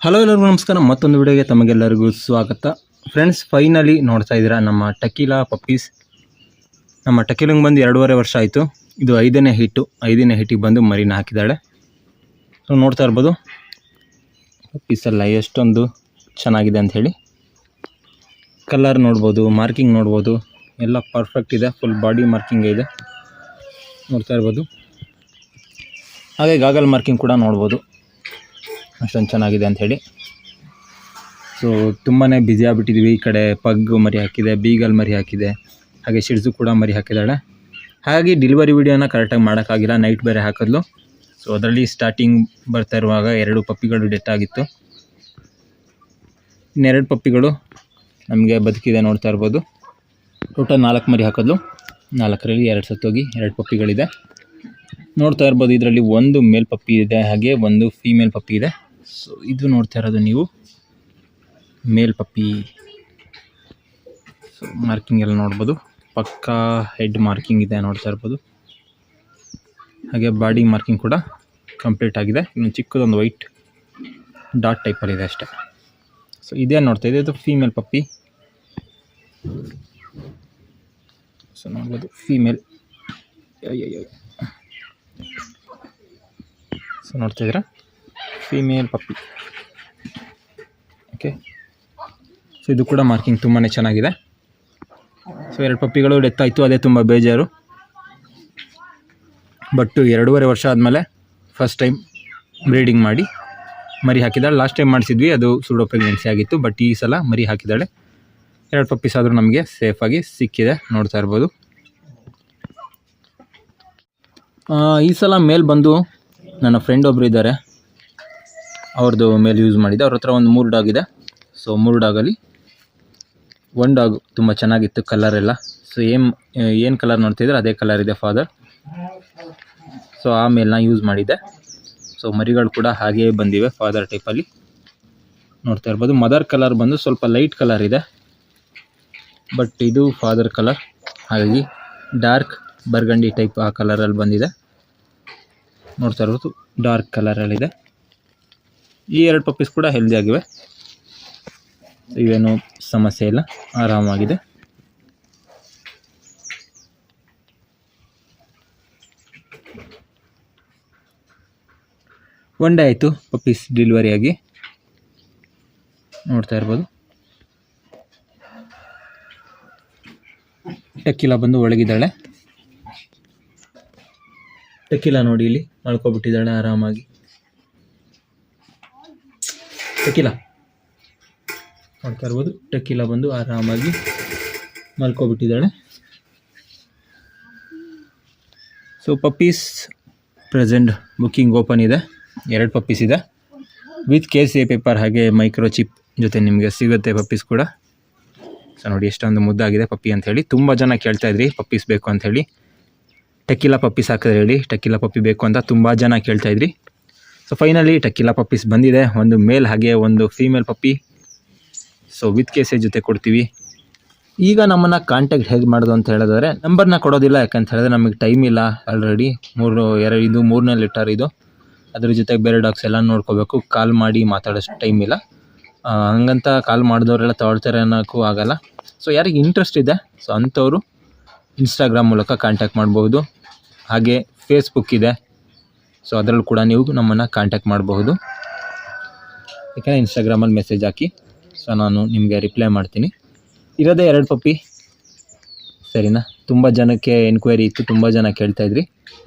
Hello ಎಲ್ಲರಿಗೂ ನಮಸ್ಕಾರ. ಮತ್ತೊಂದು ವಿಡಿಯೋಗೆ ತಮಗೆಲ್ಲರಿಗೂ ಸ್ವಾಗತ. ಫ್ರೆಂಡ್ಸ್, ಫೈನಲಿ ನೋಡ್ತಾ ಇದ್ದೀರಾ ನಮ್ಮ ಟಕೀಲಾ ಪಪ್ಪೀಸ್. ನಮ್ಮ ಟಕೀಲಂಗೆ ಬಂದು 2.5 ವರ್ಷ ಆಯಿತು. ಇದು 5ನೇ ಹಿಟ್ಟಿಗೆ ಬಂದು ಮರಿನ ಹಾಕಿದ್ದಾಳೆ. ಸೊ ನೋಡ್ತಾ ಇರ್ಬೋದು ಪಪ್ಪೀಸೆಲ್ಲ ಎಷ್ಟೊಂದು ಚೆನ್ನಾಗಿದೆ ಅಂಥೇಳಿ. ಕಲರ್ ನೋಡ್ಬೋದು, ಮಾರ್ಕಿಂಗ್ ನೋಡ್ಬೋದು, ಎಲ್ಲ ಪರ್ಫೆಕ್ಟ್ ಇದೆ. ಫುಲ್ ಬಾಡಿ ಮಾರ್ಕಿಂಗ್ ಇದೆ, ನೋಡ್ತಾ ಇರ್ಬೋದು. ಹಾಗೆ ಗಾಗಲ್ ಮಾರ್ಕಿಂಗ್ ಕೂಡ ನೋಡ್ಬೋದು, ಅಷ್ಟೊಂದು ಚೆನ್ನಾಗಿದೆ ಅಂಥೇಳಿ. ಸೊ ತುಂಬಾ ಬ್ಯುಸಿ ಆಗಿಬಿಟ್ಟಿದ್ವಿ. ಈ ಕಡೆ ಪಗ್ ಮರಿ ಹಾಕಿದೆ, ಬೀಗಲ್ ಮರಿ ಹಾಕಿದೆ, ಹಾಗೆ ಶಿಡ್ಸು ಕೂಡ ಮರಿ ಹಾಕಿದ್ದಾಳೆ. ಹಾಗಾಗಿ ಡೆಲಿವರಿ ವೀಡಿಯೋನ ಕರೆಕ್ಟಾಗಿ ಮಾಡೋಕ್ಕಾಗಿಲ್ಲ, ನೈಟ್ ಬೇರೆ ಹಾಕಿದ್ಲು. ಸೊ ಅದರಲ್ಲಿ ಸ್ಟಾರ್ಟಿಂಗ್ ಬರ್ತಾ ಇರುವಾಗ 2 ಪಪ್ಪಿಗಳು ಡೆತ್ ಆಗಿತ್ತು. ಇನ್ನೆರಡು ಪಪ್ಪಿಗಳು ನಮಗೆ ಬದುಕಿದೆ, ನೋಡ್ತಾ ಇರ್ಬೋದು. ಟೋಟಲ್ 4 ಮರಿ ಹಾಕಿದ್ಲು. 4ರಲ್ಲಿ 2 ಸತ್ತೋಗಿ 2 ಪಪ್ಪಿಗಳಿದೆ, ನೋಡ್ತಾ ಇರ್ಬೋದು. ಇದರಲ್ಲಿ ಒಂದು ಮೇಲ್ ಪಪ್ಪಿ ಇದೆ, ಹಾಗೆ ಒಂದು ಫೀಮೇಲ್ ಪಪ್ಪಿ ಇದೆ. ಸೊ ಇದು ನೋಡ್ತಾ ಇರೋದು ನೀವು ಮೇಲ್ ಪಪ್ಪಿ. ಸೊ ಮಾರ್ಕಿಂಗ್ ಎಲ್ಲ ನೋಡ್ಬೋದು, ಪಕ್ಕಾ ಹೆಡ್ ಮಾರ್ಕಿಂಗ್ ಇದೆ, ನೋಡ್ತಾ ಇರ್ಬೋದು. ಹಾಗೆ ಬಾಡಿ ಮಾರ್ಕಿಂಗ್ ಕೂಡ ಕಂಪ್ಲೀಟ್ ಆಗಿದೆ. ಇನ್ನು ಚಿಕ್ಕದೊಂದು ವೈಟ್ ಡಾಟ್ ಟೈಪಲ್ಲಿದೆ ಅಷ್ಟೇ. ಸೊ ಇದೇ ನೋಡ್ತಾ ಇದೆ, ಇದು ಫೀಮೇಲ್ ಪಪ್ಪಿ. ಸೊ ನೋಡ್ಬೋದು ಫೀಮೇಲ್. ಸೊ ನೋಡ್ತಾ ಇದ್ದೀರಾ ಫೀಮೇಲ್ ಪಪ್ಪಿ. ಓಕೆ, ಸೊ ಇದು ಕೂಡ ಮಾರ್ಕಿಂಗ್ ತುಂಬಾ ಚೆನ್ನಾಗಿದೆ. ಸೊ 2 ಪಪ್ಪಿಗಳು ಡೆತ್ ಆಯಿತು, ಅದೇ ತುಂಬ ಬೇಜಾರು. ಬಟ್ 2.5 ವರ್ಷ ಆದಮೇಲೆ ಫಸ್ಟ್ ಟೈಮ್ ಬ್ರೀಡಿಂಗ್ ಮಾಡಿ ಮರಿ ಹಾಕಿದ್ದಾಳೆ. ಲಾಸ್ಟ್ ಟೈಮ್ ಮಾಡಿಸಿದ್ವಿ, ಅದು ಸೂಡೋ ಪ್ರೆಗ್ನೆನ್ಸಿ ಆಗಿತ್ತು. ಬಟ್ ಈ ಸಲ ಮರಿ ಹಾಕಿದ್ದಾಳೆ. 2 ಪಪ್ಪೀಸ್ ಆದರೂ ನಮಗೆ ಸೇಫಾಗಿ ಸಿಕ್ಕಿದೆ, ನೋಡ್ತಾ ಇರ್ಬೋದು. ಈ ಸಲ ಮೇಲ್ ಬಂದು ನನ್ನ ಫ್ರೆಂಡ್ ಒಬ್ಬರು ಇದ್ದಾರೆ, ಅವ್ರದ್ದು ಮೇಲ್ ಯೂಸ್ ಮಾಡಿದ್ದೆ. ಅವ್ರ ಹತ್ರ ಒಂದು 3 ಡಾಗ್ ಇದೆ. ಸೊ 3 ಡಾಗಲ್ಲಿ 1 ಡಾಗ್ ತುಂಬ ಚೆನ್ನಾಗಿತ್ತು, ಕಲರ್ ಎಲ್ಲ. ಸೊ ಏನು ಕಲರ್ ನೋಡ್ತಿದ್ರೆ ಅದೇ ಕಲರ್ ಇದೆ ಫಾದರ್. ಸೊ ಆ ಮೇಲ್ನ ಯೂಸ್ ಮಾಡಿದ್ದೆ. ಸೊ ಮರಿಗಳು ಕೂಡ ಹಾಗೇ ಬಂದಿವೆ ಫಾದರ್ ಟೈಪಲ್ಲಿ, ನೋಡ್ತಾ ಇರ್ಬೋದು. ಮದರ್ ಕಲರ್ ಬಂದು ಸ್ವಲ್ಪ ಲೈಟ್ ಕಲರ್ ಇದೆ, ಬಟ್ ಇದು ಫಾದರ್ ಕಲರ್, ಹಾಗಾಗಿ ಡಾರ್ಕ್ ಬರ್ಗಂಡಿ ಟೈಪ್ ಆ ಕಲರಲ್ಲಿ ಬಂದಿದೆ, ನೋಡ್ತಾ ಇರ್ಬೋದು. ಡಾರ್ಕ್ ಕಲರಲ್ಲಿದೆ. ಈ 2 ಪಪ್ಪೀಸ್ ಕೂಡ ಹೆಲ್ದಿ ಆಗಿವೆ, ಇವೇನು ಸಮಸ್ಯೆ ಇಲ್ಲ, ಆರಾಮಾಗಿದೆ. ಒನ್ ಡೇ ಆಯಿತು ಪಪ್ಪೀಸ್ ಡೆಲಿವರಿ ಆಗಿ, ನೋಡ್ತಾ ಇರ್ಬೋದು. ಟಕೀಲಾ ಬಂದು ಒಳಗಿದ್ದಾಳೆ. ಟಕೀಲಾ ನೋಡಿ ಇಲ್ಲಿ ಮಲ್ಕೊಬಿಟ್ಟಿದ್ದಾಳೆ ಆರಾಮಾಗಿ. ಟಕೀಲಾ ನೋಡ್ತಾ ಇರ್ಬೋದು, ಟಕೀಲಾ ಬಂದು ಆರಾಮಾಗಿ ಮಲ್ಕೊಬಿಟ್ಟಿದ್ದಾಳೆ. So puppies present booking open ಇದೆ. 2 ಪಪ್ಪೀಸ್ ಇದೆ ವಿತ್ KCA ಪೇಪರ್, ಹಾಗೆ ಮೈಕ್ರೋ ಚಿಪ್ ಜೊತೆ ನಿಮಗೆ ಸಿಗುತ್ತೆ ಪಪ್ಪೀಸ್ ಕೂಡ. ಸೊ ನೋಡಿ ಎಷ್ಟೊಂದು ಮುದ್ದಾಗಿದೆ ಪಪ್ಪಿ ಅಂಥೇಳಿ. ತುಂಬ ಜನ ಕೇಳ್ತಾ ಇದ್ರಿ ಪಪ್ಪೀಸ್ ಬೇಕು ಅಂಥೇಳಿ, ಟಕೀಲಾ ಪಪ್ಪೀಸ್ ಹಾಕಿದ್ರೆ ಹೇಳಿ, ಟಕೀಲಾ ಪಪ್ಪಿ ಬೇಕು ಅಂತ ತುಂಬ ಜನ ಕೇಳ್ತಾ ಇದ್ರಿ. ಸೊ ಫೈನಲಿ ಟಕೀಲಾ ಪಪ್ಪೀಸ್ ಬಂದಿದೆ, ಒಂದು ಮೇಲ್ ಹಾಗೆ ಒಂದು female Pappi. So with KCA ಜೊತೆ ಕೊಡ್ತೀವಿ. ಈಗ ನಮ್ಮನ್ನು ಕಾಂಟ್ಯಾಕ್ಟ್ ಹೇಗೆ ಮಾಡೋದು ಅಂತ ಹೇಳಿದ್ರೆ, ನಂಬರ್ನ ಕೊಡೋದಿಲ್ಲ, ಯಾಕಂತ ಹೇಳಿದ್ರೆ ನಮಗೆ ಟೈಮ್ ಇಲ್ಲ. ಆಲ್ರೆಡಿ 3ನೇ ಲಿಟರ್ ಇದು, ಅದ್ರ ಜೊತೆಗೆ ಬೇರೆ ಡಾಗ್ಸ್ ಎಲ್ಲ ನೋಡ್ಕೋಬೇಕು. ಕಾಲ್ ಮಾಡಿ ಮಾತಾಡೋಷ್ಟು ಟೈಮ್ ಇಲ್ಲ, ಹಂಗಂತ ಕಾಲ್ ಮಾಡಿದವರೆಲ್ಲ ತಗೊಳ್ತಾರೆ ಅನ್ನೋಕ್ಕೂ ಆಗಲ್ಲ. ಸೊ ಯಾರಿಗೆ ಇಂಟ್ರೆಸ್ಟ್ ಇದೆ ಸೊ ಅಂಥವರು ಇನ್ಸ್ಟಾಗ್ರಾಮ್ ಮೂಲಕ ಕಾಂಟ್ಯಾಕ್ಟ್ ಮಾಡ್ಬೋದು. ಹಾಗೆ ಫೇಸ್ಬುಕ್ ಇದೆ, ಸೊ ಅದರಲ್ಲೂ ಕೂಡ ನೀವು ನಮ್ಮನ್ನು ಕಾಂಟ್ಯಾಕ್ಟ್ ಮಾಡಬಹುದು. ಯಾಕಂದರೆ ಇನ್ಸ್ಟಾಗ್ರಾಮಲ್ಲಿ ಮೆಸೇಜ್ ಹಾಕಿ, ಸೊ ನಾನು ನಿಮಗೆ ರಿಪ್ಲೈ ಮಾಡ್ತೀನಿ. ಇರೋದೇ 2 ಪಪ್ಪಿ, ಸರಿನಾ? ತುಂಬ ಜನಕ್ಕೆ ಎನ್ಕ್ವೈರಿ ಇತ್ತು, ತುಂಬ ಜನ ಕೇಳ್ತಾಯಿದ್ರಿ.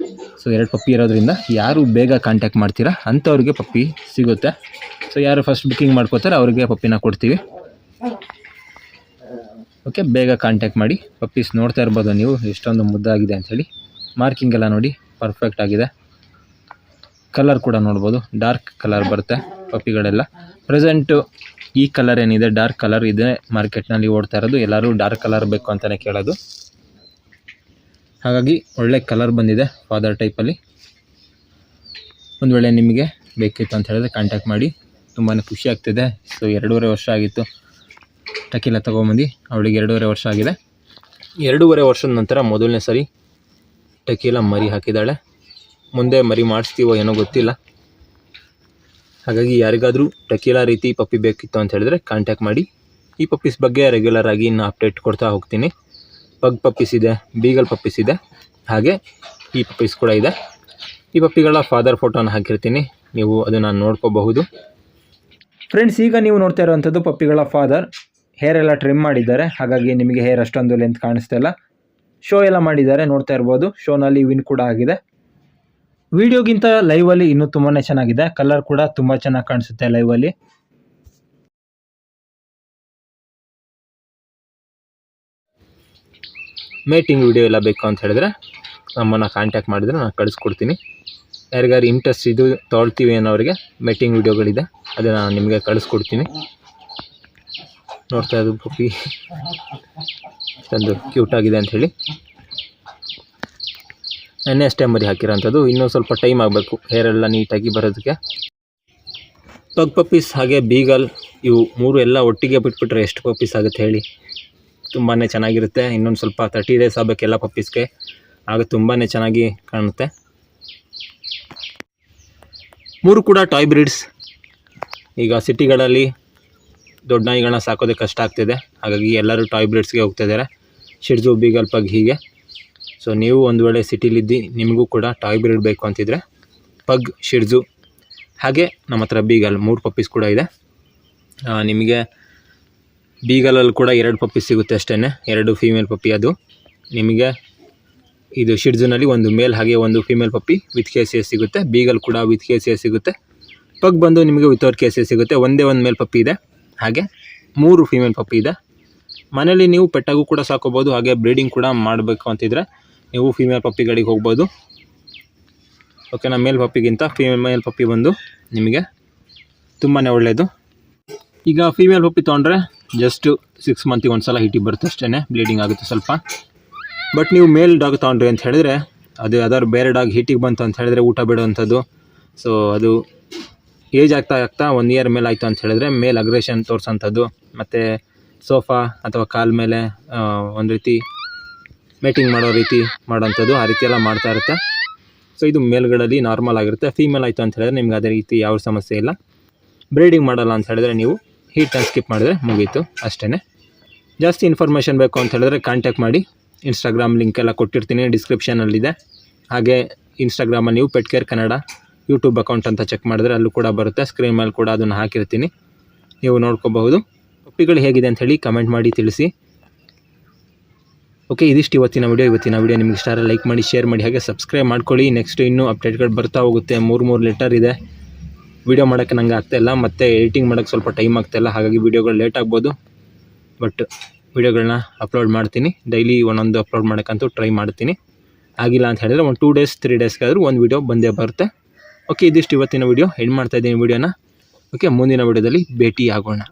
ಸೊ 2 ಪಪ್ಪಿ ಇರೋದ್ರಿಂದ ಯಾರು ಬೇಗ ಕಾಂಟ್ಯಾಕ್ಟ್ ಮಾಡ್ತೀರಾ ಅಂಥವ್ರಿಗೆ ಪಪ್ಪಿ ಸಿಗುತ್ತೆ. ಸೊ ಯಾರು ಫಸ್ಟ್ ಬುಕ್ಕಿಂಗ್ ಮಾಡ್ಕೋತಾರೆ ಅವರಿಗೆ ಪಪ್ಪಿನ ಕೊಡ್ತೀವಿ. ಓಕೆ, ಬೇಗ ಕಾಂಟ್ಯಾಕ್ಟ್ ಮಾಡಿ. ಪಪ್ಪೀಸ್ ನೋಡ್ತಾ ಇರ್ಬೋದು ನೀವು ಎಷ್ಟೊಂದು ಮುದ್ದಾಗಿದೆ ಅಂಥೇಳಿ. ಮಾರ್ಕಿಂಗ್ ಎಲ್ಲ ನೋಡಿ ಪರ್ಫೆಕ್ಟ್ ಆಗಿದೆ. ಕಲರ್ ಕೂಡ ನೋಡ್ಬೋದು, ಡಾರ್ಕ್ ಕಲರ್ ಬರುತ್ತೆ ಪಪ್ಪಿಗಳೆಲ್ಲ. ಪ್ರೆಸೆಂಟು ಈ ಕಲರ್ ಏನಿದೆ ಡಾರ್ಕ್ ಕಲರ್ ಇದೆ ಮಾರ್ಕೆಟ್ನಲ್ಲಿ ಓಡ್ತಾ ಇರೋದು. ಎಲ್ಲರೂ ಡಾರ್ಕ್ ಕಲರ್ ಬೇಕು ಅಂತಲೇ ಕೇಳೋದು, ಹಾಗಾಗಿ ಒಳ್ಳೆ ಕಲರ್ ಬಂದಿದೆ ಫಾದರ್ ಟೈಪಲ್ಲಿ. ಒಂದು ವೇಳೆ ನಿಮಗೆ ಬೇಕಿತ್ತು ಅಂತ ಹೇಳಿದ್ರೆ ಕಾಂಟ್ಯಾಕ್ಟ್ ಮಾಡಿ. ತುಂಬಾ ಖುಷಿ ಆಗ್ತಿದೆ. ಸೊ 2.5 ವರ್ಷ ಆಗಿತ್ತು ಟಕೀಲಾ ತೊಗೊಂಬಂದು, ಅವಳಿಗೆ 2.5 ವರ್ಷ ಆಗಿದೆ. 2.5 ವರ್ಷದ ನಂತರ ಮೊದಲನೇ ಸರಿ ಟಕೀಲಾ ಮರಿ ಹಾಕಿದ್ದಾಳೆ. ಮುಂದೆ ಮರಿ ಮಾಡಿಸ್ತೀವೋ ಏನೋ ಗೊತ್ತಿಲ್ಲ. ಹಾಗಾಗಿ ಯಾರಿಗಾದರೂ ಟಕೀಲಾ ರೀತಿ ಪಪ್ಪಿ ಬೇಕಿತ್ತು ಅಂತ ಹೇಳಿದ್ರೆ ಕಾಂಟ್ಯಾಕ್ಟ್ ಮಾಡಿ. ಈ ಪಪ್ಪೀಸ್ ಬಗ್ಗೆ ರೆಗ್ಯುಲರ್ ಆಗಿ ಇನ್ನು ಅಪ್ಡೇಟ್ ಕೊಡ್ತಾ ಹೋಗ್ತೀನಿ. ಪಗ್ ಪಪ್ಪೀಸ್ ಇದೆ, ಬೀಗಲ್ ಪಪ್ಪೀಸ್ ಇದೆ, ಹಾಗೆ ಈ ಪಪ್ಪೀಸ್ ಕೂಡ ಇದೆ. ಈ ಪಪ್ಪಿಗಳ ಫಾದರ್ ಫೋಟೋನ ಹಾಕಿರ್ತೀನಿ, ನೀವು ಅದನ್ನು ನೋಡ್ಕೋಬಹುದು. ಫ್ರೆಂಡ್ಸ್, ಈಗ ನೀವು ನೋಡ್ತಾ ಇರುವಂಥದ್ದು ಪಪ್ಪಿಗಳ ಫಾದರ್. ಹೇರ್ ಎಲ್ಲ ಟ್ರಿಮ್ ಮಾಡಿದ್ದಾರೆ, ಹಾಗಾಗಿ ನಿಮಗೆ ಹೇರ್ ಅಷ್ಟೊಂದು ಲೆಂತ್ ಕಾಣಿಸ್ತಾ ಇಲ್ಲ. ಶೋ ಎಲ್ಲ ಮಾಡಿದ್ದಾರೆ, ನೋಡ್ತಾ ಇರ್ಬೋದು. ಶೋನಲ್ಲಿ ವಿನ್ ಕೂಡ ಆಗಿದೆ. ವಿಡಿಯೋಗಿಂತ ಲೈವಲ್ಲಿ ಇನ್ನೂ ತುಂಬಾ ಚೆನ್ನಾಗಿದೆ. ಕಲರ್ ಕೂಡ ತುಂಬ ಚೆನ್ನಾಗಿ ಕಾಣಿಸುತ್ತೆ ಲೈವಲ್ಲಿ. ಮೇಟಿಂಗ್ ವಿಡಿಯೋ ಎಲ್ಲ ಬೇಕು ಅಂತ ಹೇಳಿದ್ರೆ ನಮ್ಮನ್ನು ಕಾಂಟ್ಯಾಕ್ಟ್ ಮಾಡಿದ್ರೆ ನಾನು ಕಳಿಸ್ಕೊಡ್ತೀನಿ. ಯಾರಿಗಾರು ಇಂಟ್ರೆಸ್ಟ್ ಇದು ತೊಗೊಳ್ತೀವಿ ಅನ್ನೋರಿಗೆ ಮೇಟಿಂಗ್ ವಿಡಿಯೋಗಳಿದೆ, ಅದನ್ನು ನಾನು ನಿಮಗೆ ಕಳಿಸ್ಕೊಡ್ತೀನಿ. ನೋಡ್ತಾ ಇದ್ದು ಪಪ್ಪಿ ಅಷ್ಟೊಂದು ಕ್ಯೂಟಾಗಿದೆ ಅಂಥೇಳಿ. ನೆಕ್ಸ್ಟ್ ಟೈಮ್ ಮರಿ ಹಾಕಿರೋಂಥದ್ದು. ಇನ್ನೂ ಸ್ವಲ್ಪ ಟೈಮ್ ಆಗಬೇಕು ಹೇರೆಲ್ಲ ನೀಟಾಗಿ ಬರೋದಕ್ಕೆ. ಪಗ್ ಪಪ್ಪೀಸ್ ಹಾಗೆ ಬೀಗಲ್ ಇವು ಮೂರು ಎಲ್ಲ ಒಟ್ಟಿಗೆ ಬಿಟ್ಬಿಟ್ರೆ ಎಷ್ಟು ಪಪ್ಪೀಸ್ ಆಗುತ್ತೆ ಹೇಳಿ. ತುಂಬಾ ಚೆನ್ನಾಗಿರುತ್ತೆ. ಇನ್ನೊಂದು ಸ್ವಲ್ಪ 30 ಡೇಸ್ ಆಗಬೇಕು ಎಲ್ಲ ಪಪ್ಪೀಸ್ಗೆ, ಆಗ ತುಂಬಾ ಚೆನ್ನಾಗಿ ಕಾಣುತ್ತೆ. ಮೂರು ಕೂಡ ಟಾಯ್ ಬ್ರೀಡ್ಸ್. ಈಗ ಸಿಟಿಗಳಲ್ಲಿ ದೊಡ್ಡ ನಾಯಿಗಳನ್ನ ಸಾಕೋದೇ ಕಷ್ಟ ಆಗ್ತಿದೆ, ಹಾಗಾಗಿ ಎಲ್ಲರೂ ಟಾಯ್ ಬ್ರೀಡ್ಸ್ಗೆ ಹೋಗ್ತಾಯಿದ್ದಾರೆ. ಶಿಡ್ಜು, ಬೀಗಲ್, ಪಗ್ ಹೀಗೆ. ಸೊ ನೀವು ಒಂದು ವೇಳೆ ಸಿಟಿಲಿದ್ದು ನಿಮಗೂ ಕೂಡ ಟಾಯ್ ಬ್ರೀಡ್ ಬೇಕು ಅಂತಿದ್ರೆ ಪಗ್, ಶಿಡ್ಜು ಹಾಗೆ ನಮ್ಮ ಹತ್ರ ಬೀಗಲ್ 3 ಪಪ್ಪೀಸ್ ಕೂಡ ಇದೆ. ನಿಮಗೆ ಬೀಗಲಲ್ಲಿ ಕೂಡ 2 ಪಪ್ಪೀಸ್ ಸಿಗುತ್ತೆ ಅಷ್ಟೇ, 2 ಫೀಮೇಲ್ ಪಪ್ಪಿ. ಅದು ನಿಮಗೆ ಇದು ಶಿಡ್ಜುನಲ್ಲಿ ಒಂದು ಮೇಲ್ ಹಾಗೆ ಒಂದು ಫೀಮೇಲ್ ಪಪ್ಪಿ ವಿತ್ KCS ಸಿಗುತ್ತೆ. ಬೀಗಲ್ ಕೂಡ ವಿತ್ KCS ಸಿಗುತ್ತೆ. ಪಗ್ ಬಂದು ನಿಮಗೆ ವಿತೌಟ್ KCS ಸಿಗುತ್ತೆ. ಒಂದೇ ಒಂದು ಮೇಲ್ ಪಪ್ಪಿ ಇದೆ, ಹಾಗೆ 3 ಫೀಮೇಲ್ ಪಪ್ಪಿ ಇದೆ. ಮನೇಲಿ ನೀವು ಪೆಟ್ಟಾಗೂ ಕೂಡ ಸಾಕೋಬೋದು, ಹಾಗೆ ಬ್ರೀಡಿಂಗ್ ಕೂಡ ಮಾಡಬೇಕು ಅಂತಿದ್ರೆ ನೀವು ಫೀಮೇಲ್ ಪಪ್ಪಿಗಳಿಗೆ ಹೋಗ್ಬೋದು. ಓಕೆನಾ. ಮೇಲ್ ಪಪ್ಪಿಗಿಂತ ಫೀಮೇಲ್ ಪಪ್ಪಿ ಬಂದು ನಿಮಗೆ ತುಂಬಾ ಒಳ್ಳೆಯದು. ಈಗ ಫೀಮೇಲ್ ಪಪ್ಪಿ ತೊಗೊಂಡ್ರೆ ಜಸ್ಟ್ 6 ಮಂತಿಗೆ ಒಂದು ಸಲ ಹೀಟಿಗೆ ಬರುತ್ತೆ ಅಷ್ಟೇ, ಬ್ಲೀಡಿಂಗ್ ಆಗುತ್ತೆ ಸ್ವಲ್ಪ. ಬಟ್ ನೀವು ಮೇಲ್ ಡಾಗ್ ತೊಗೊಂಡ್ರಿ ಅಂತ ಹೇಳಿದ್ರೆ ಅದು ಯಾವ್ದಾದ್ರು ಬೇರೆ ಡಾಗ್ ಹೀಟಿಗೆ ಬಂತು ಅಂತ ಹೇಳಿದ್ರೆ ಊಟ ಬಿಡುವಂಥದ್ದು. ಸೊ ಅದು ಏಜ್ ಆಗ್ತಾ 1 ಇಯರ್ ಮೇಲೆ ಆಯಿತು ಅಂತ ಹೇಳಿದ್ರೆ ಮೇಲ್ ಅಗ್ರೆಷನ್ ತೋರಿಸೋಂಥದ್ದು, ಮತ್ತು ಸೋಫಾ ಅಥವಾ ಕಾಲ್ ಮೇಲೆ ಒಂದು ರೀತಿ ಮೇಟಿಂಗ್ ಮಾಡೋ ರೀತಿ ಮಾಡೋಂಥದ್ದು, ಆ ರೀತಿ ಎಲ್ಲ ಮಾಡ್ತಾ ಇರುತ್ತೆ. ಸೊ ಇದು ಮೇಲ್ಗಳಲ್ಲಿ ನಾರ್ಮಲ್ ಆಗಿರುತ್ತೆ. ಫೀಮೇಲ್ ಆಯಿತು ಅಂತ ಹೇಳಿದ್ರೆ ನಿಮ್ಗೆ ಅದೇ ರೀತಿ ಯಾವ ಸಮಸ್ಯೆ ಇಲ್ಲ. ಬ್ರೀಡಿಂಗ್ ಮಾಡಲ್ಲ ಅಂತ ಹೇಳಿದ್ರೆ ನೀವು ಹೀಟನ್ನು ಸ್ಕಿಪ್ ಮಾಡಿದ್ರೆ ಮುಗೀತು ಅಷ್ಟೇ. ಜಾಸ್ತಿ ಇನ್ಫಾರ್ಮೇಷನ್ ಬೇಕು ಅಂತ ಹೇಳಿದ್ರೆ ಕಾಂಟ್ಯಾಕ್ಟ್ ಮಾಡಿ. ಇನ್ಸ್ಟಾಗ್ರಾಮ್ ಲಿಂಕ್ ಎಲ್ಲ ಕೊಟ್ಟಿರ್ತೀನಿ ಡಿಸ್ಕ್ರಿಪ್ಷನಲ್ಲಿದೆ. ಹಾಗೆ ಇನ್ಸ್ಟಾಗ್ರಾಮಲ್ಲಿ ನೀವು pet care Kannada YouTube account ಅಂತ ಚೆಕ್ ಮಾಡಿದ್ರೆ ಅಲ್ಲೂ ಕೂಡ ಬರುತ್ತೆ. ಸ್ಕ್ರೀನ್ ಮೇಲೆ ಕೂಡ ಅದನ್ನು ಹಾಕಿರ್ತೀನಿ, ನೀವು ನೋಡ್ಕೋಬಹುದು. ಪಪ್ಪಿಗಳು ಹೇಗಿದೆ ಅಂತ ಹೇಳಿ ಕಮೆಂಟ್ ಮಾಡಿ ತಿಳಿಸಿ. ಓಕೆ, ಇದಿಷ್ಟು ಇವತ್ತಿನ ವಿಡಿಯೋ ನಿಮ್ಗೆ ಇಷ್ಟ ಆದರೆ ಲೈಕ್ ಮಾಡಿ, ಶೇರ್ ಮಾಡಿ, ಹಾಗೆ ಸಬ್ಸ್ಕ್ರೈಬ್ ಮಾಡ್ಕೊಳ್ಳಿ. ನೆಕ್ಸ್ಟ್ ಇನ್ನೂ ಅಪ್ಡೇಟ್ಗಳು ಬರ್ತಾ ಹೋಗುತ್ತೆ. 3 ಲೆಟರ್ ಇದೆ. ವಿಡಿಯೋ ಮಾಡೋಕ್ಕೆ ನನಗೆ ಆಗ್ತಾಯಿಲ್ಲ, ಮತ್ತು ಎಡಿಟಿಂಗ್ ಮಾಡೋಕ್ಕೆ ಸ್ವಲ್ಪ ಟೈಮ್ ಆಗ್ತಾಯಿಲ್ಲ, ಹಾಗಾಗಿ ವಿಡಿಯೋಗಳು ಲೇಟ್ ಆಗ್ಬೋದು. ಬಟ್ ವಿಡಿಯೋಗಳನ್ನ ಅಪ್ಲೋಡ್ ಮಾಡ್ತೀನಿ. ಡೈಲಿ ಒಂದೊಂದು ಅಪ್ಲೋಡ್ ಮಾಡೋಕ್ಕಂತೂ ಟ್ರೈ ಮಾಡ್ತೀನಿ. ಆಗಿಲ್ಲ ಅಂತ ಹೇಳಿದ್ರೆ ಒಂದು 2 ಡೇಸ್ 3 ಡೇಸ್ಗಾದರೂ ಒಂದು ವಿಡಿಯೋ ಬಂದೇ ಬರುತ್ತೆ. ಓಕೆ, ಇದಿಷ್ಟು ಇವತ್ತಿನ ವಿಡಿಯೋ ಎಂಡ್ ಮಾಡ್ತಾಯಿದ್ದೀನಿ ವಿಡಿಯೋನ. ಓಕೆ, ಮುಂದಿನ ವಿಡಿಯೋದಲ್ಲಿ ಭೇಟಿ ಆಗೋಣ.